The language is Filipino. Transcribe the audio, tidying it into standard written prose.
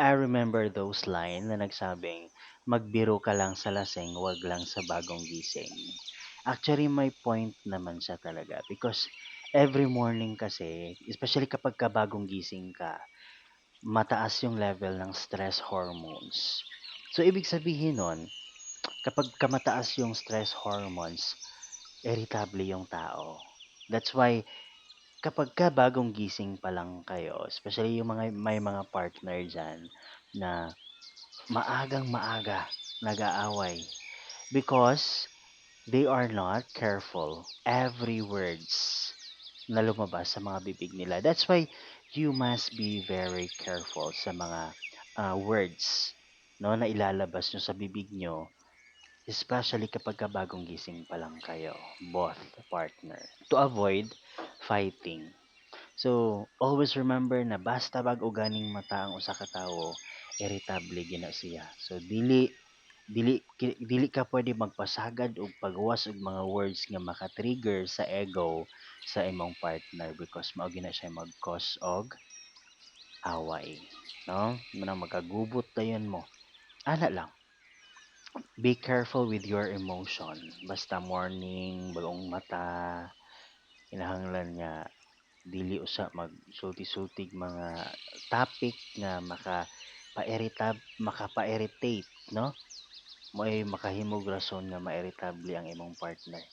I remember those line na nagsabing, "Magbiro ka lang sa lasing, 'wag lang sa bagong gising." Actually, may point naman siya talaga because every morning kasi, especially kapagka bagong gising ka, mataas yung level ng stress hormones. So, ibig sabihin nun, kapagka mataas yung stress hormones, irritable yung tao. That's why kapagka bagong gising pa lang kayo, especially yung mga may mga partner diyan na maagang-maaga nag-aaway because they are not careful every words na lumabas sa mga bibig nila. That's why you must be very careful sa mga words no na ilalabas nyo sa bibig nyo, especially kapag bagong gising pa lang kayo, both partner, to avoid fighting. So, always remember na basta bag uganing mata ang usa ka tawo, irritable gina siya. So, dili ka pwede magpasagad og pagwas og mga words nga maka-trigger sa ego sa imong partner because mao gina siya mag-cause og away, no? Manang magkagubot dayon mo. Ana lang, be careful with your emotion. Basta morning, bagong mata, kinahanglan nga dili usa magsulti-sultig mga topic nga makapa-irritate, no? Mo'y makahimog rason nga ma-irritable ang imong partner.